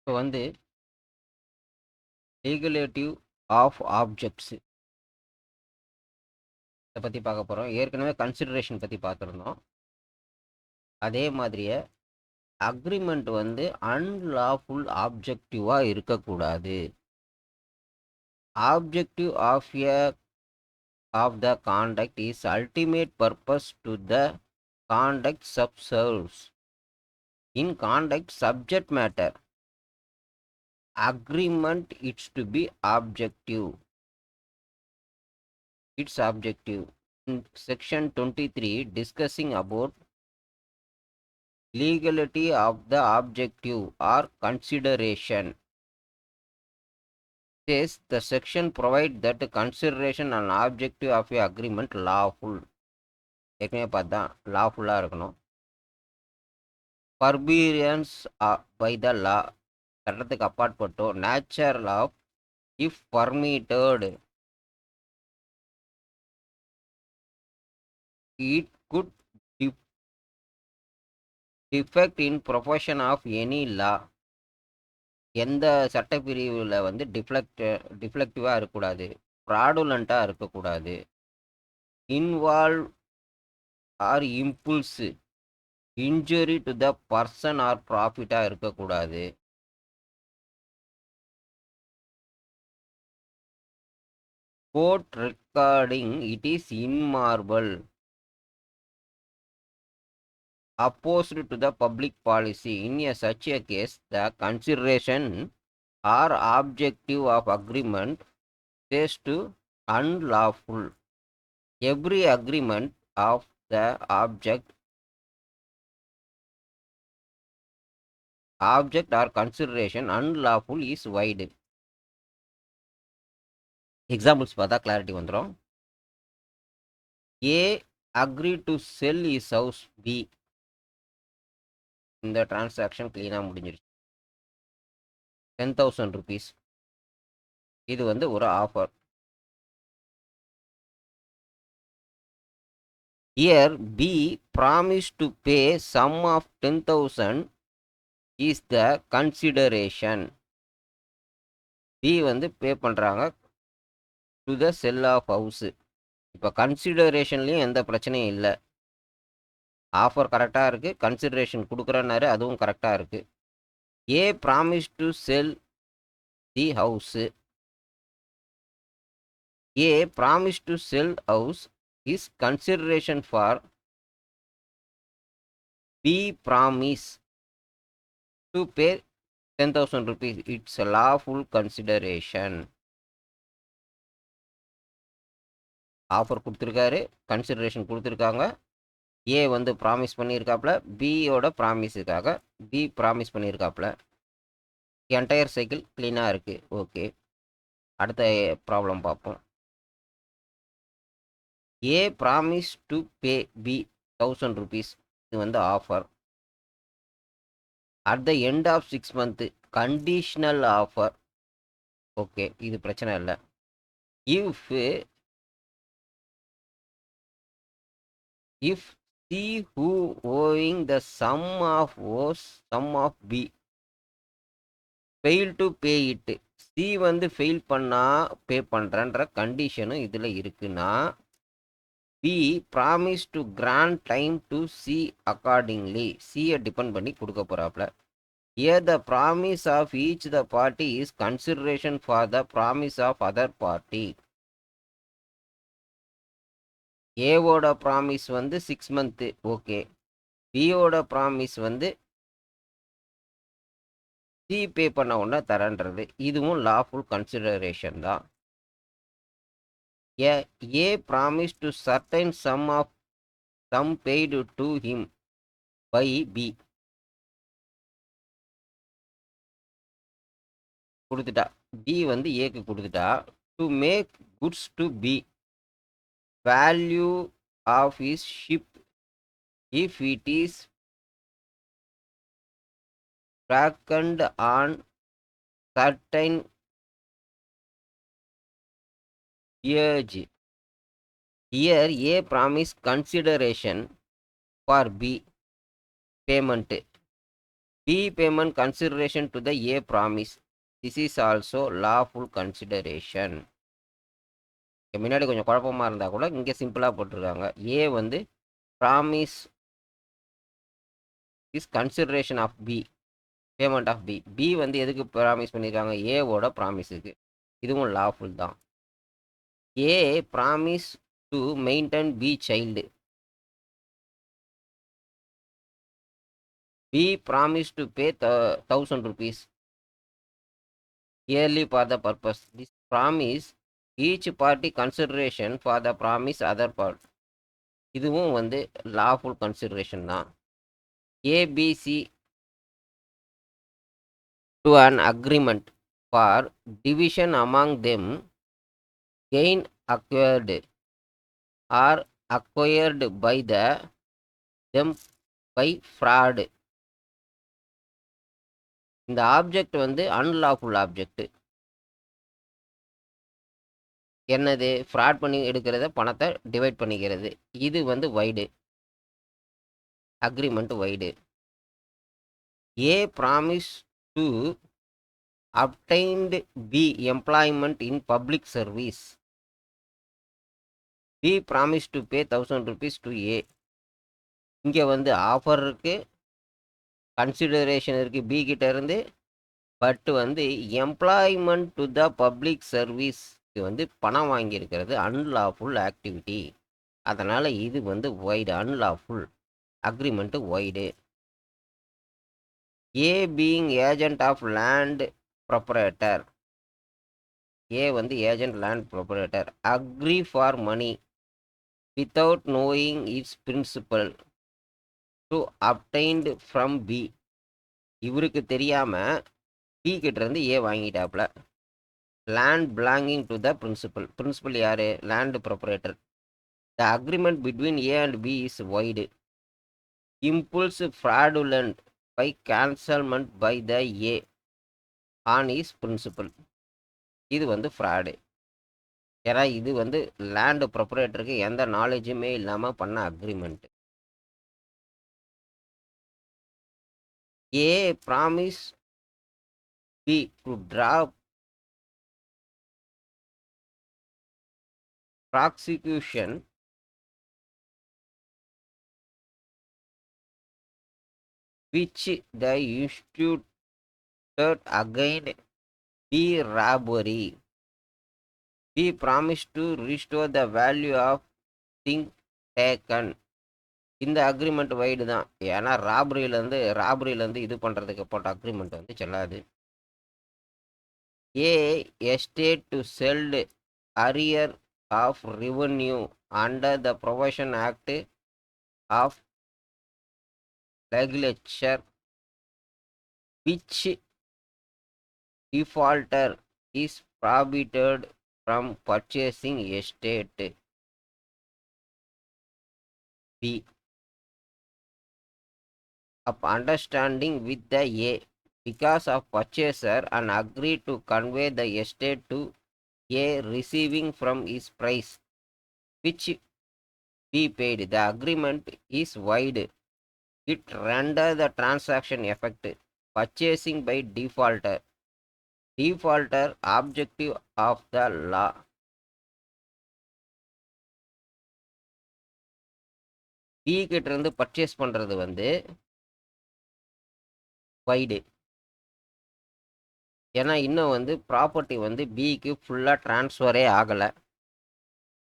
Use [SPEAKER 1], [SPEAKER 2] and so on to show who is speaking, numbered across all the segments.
[SPEAKER 1] இப்போ வந்து லீகலேட்டிவ் of objects இதை பற்றி பார்க்க போகிறோம். ஏற்கனவே கன்சிடரேஷன் பற்றி பார்த்துருந்தோம். அதே மாதிரியே அக்ரிமெண்ட் வந்து அன்லாஃபுல் ஆப்ஜெக்டிவாக இருக்கக்கூடாது. Objective of the contact is ultimate purpose to the contact subserves in contact subject matter agreement it's to be objective. It's objective. In section 23 discussing about legality of the objective or consideration says the section provide that consideration and objective of a agreement lawful. ஏற்கனவே பார்த்தா லாஃபுல்லாக இருக்கணும். Forbearance by the law சட்டத்துக்கு அப்பாற்பட்டோ natural of if permitted it could defect in profession of any law. எந்த சட்டப்பிரிவில் வந்து டிஃப்ளெக்டிவாக இருக்கக்கூடாது, ஃப்ராடுலண்ட்டாக இருக்கக்கூடாது, involve or impulse injury to the person or ப்ராஃபிட்டாக இருக்கக்கூடாது. Court recording it is immoral opposed to the public policy. In such a case, the consideration or objective of agreement says to unlawful. Every agreement of the object or consideration unlawful is void. Examples பார்த்தா clarity வந்துரும். A agree to sell his house B. இந்த transaction clean-ஆ முடிஞ்சிருச்சு. 10,000 rupees. இது வந்து ஒரு offer. Here B promised to pay sum of 10,000 is the consideration. B வந்து pay பண்ணுறாங்க to the sell of house. இப்போ கன்சிடரேஷன்லேயும் எந்த பிரச்சனையும் இல்லை. ஆஃபர் கரெக்டாக இருக்குது, கன்சிடரேஷன் கொடுக்குறேன்னாரு, அதுவும் கரெக்டாக இருக்குது. A promise to sell the house. A promise to sell house is consideration for B promise to pay 10,000 rupees. It's a lawful consideration. Offer கொடுத்துருக்காரு, கன்சிடரேஷன் கொடுத்துருக்காங்க. ஏ வந்து ப்ராமிஸ் பண்ணியிருக்காப்புல, பியோட ப்ராமிஸுக்காக பி ப்ராமிஸ் பண்ணியிருக்காப்புல. என்டையர் சைக்கிள் க்ளீனாக இருக்குது. Okay, அடுத்த ப்ராப்ளம் பார்ப்போம். A promise to pay B 1000 rupees. இது வந்து offer. At the end of 6 months conditional offer. Okay, இது பிரச்சனை இல்லை. If C who owing the sum of B fail to pay it, C வந்து ஃபெயில் பண்ணா பே பண்ணுறன்ற கண்டிஷனும் இதில் இருக்குன்னா B promise to grant time to C accordingly. C depend பண்ணி கொடுக்க போகிறாப்புல. Here the promise of each the party is consideration for the promise of other party. ஏவோட promise வந்து 6 months. Okay, பியோட promise வந்து சி பே பண்ண உடனே தரன்றது. இதுவும் லாஃபுல் கன்சிடரேஷன் தான். A promise to certain sum paid to him by B. கொடுத்துட்டா, பி வந்து ஏக்கு கொடுத்துட்டா. To make goods to be value of is ship if it is reckoned on certain years. Here A promise consideration for B payment. B payment consideration to the A promise. This is also lawful consideration. முன்னாடி கொஞ்சம் குழப்பமா இருந்தா கூட இங்க சிம்பிளா போட்டிருக்காங்க. A வந்து promise is consideration of B. Payment of B. B வந்து எதுக்கு ப்ராமிஸ் பண்ணியிருக்காங்க? ஏவோட ப்ராமிஸுக்கு. இதுவும் லாஃபுல் தான். A promise to maintain B child. B promise to pay 1000 rupees yearly for the purpose. This promise each party consideration for the promise other part. இதுவும் வந்து lawful consideration தான். ABC to an agreement for division among them gain acquired or acquired by them by fraud. இந்த object வந்து unlawful object. என்னது? Fraud பண்ணி எடுக்கிறத பணத்தை divide பண்ணிக்கிறது. இது வந்து void agreement void. A promise to obtained B employment in public service. B promise to pay 1000 rupees to A. இங்கே வந்து ஆஃபர் இருக்கு, கன்சிடரேஷன் இருக்கு பி கிட்ட இருந்து. பட் வந்து employment to the public service வந்து பணம் வாங்கியிருக்கிறது அன்லாஃபுல் ஆக்டிவிட்டி. அதனால் இது வந்து void, unlawful agreement void. A being agent of land proprietor. A வந்து agent land proprietor agree for money without knowing its principal to obtained from B. இவருக்கு தெரியாமல் B கிட்டேருந்து ஏ வாங்கிட்டாப்புல. Land belonging to the principal. Principal யார்? Land proprietor. The agreement between A and B is void. Impulse fraudulent by கேன்சல்மெண்ட் by the A on is principal. இது வந்து fraud. ஏன்னா இது வந்து லேண்ட் ப்ரொப்ரேட்டருக்கு எந்த நாலேஜுமே இல்லாமல் பண்ண agreement. A promise B to draw prosecution which the instituted against B robbery. B promised to restore the value of thing taken. இந்த அக்ரிமெண்ட் வைடு தான். ஏன்னா ராபரியிலேருந்து இது பண்ணுறதுக்கு போட்ட அக்ரிமெண்ட் வந்து செல்லாது. A estate to sold arrear of revenue under the provision act of legislature which defaulter is prohibited from purchasing estate. B. Of understanding with the A because of purchaser and agree to convey the estate to A receiving from his price which B paid. The agreement is void. It render the transaction effective. Purchasing by defaulter. Defaulter objective of the law. B கிட்ட இருந்து purchase பண்ணுறது வந்து wide. ஏன்னா இன்னும் வந்து property வந்து பிக்கு ஃபுல்லாக ட்ரான்ஸ்ஃபரே ஆகலை.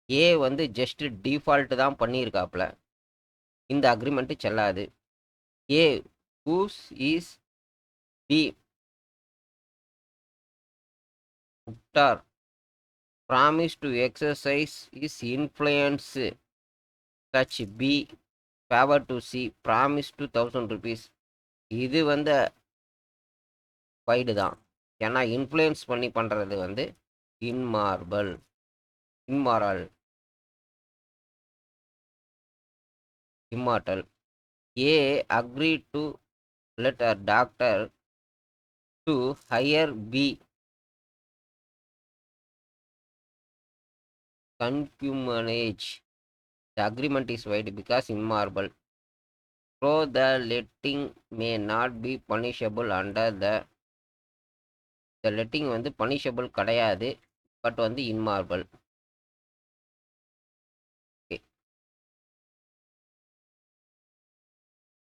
[SPEAKER 1] ஏ வந்து ஜஸ்ட் டிஃபால்ட்டு தான் பண்ணியிருக்காப்புல. இந்த அக்ரிமெண்ட்டு செல்லாது. A whose is B doctor promise to exercise is influence such B favour to C promise to 1000 rupees. இது வந்து வைடு தான். ஏன்னா இன்ஃப்ளூயன்ஸ் பண்ணி பண்ணுறது வந்து immoral. A agree to let a doctor to hire B concubinage. The agreement is void because immoral. So the letting may not be punishable under the letting வந்து punishable கிடையாது, but வந்து இன்மார்பல்.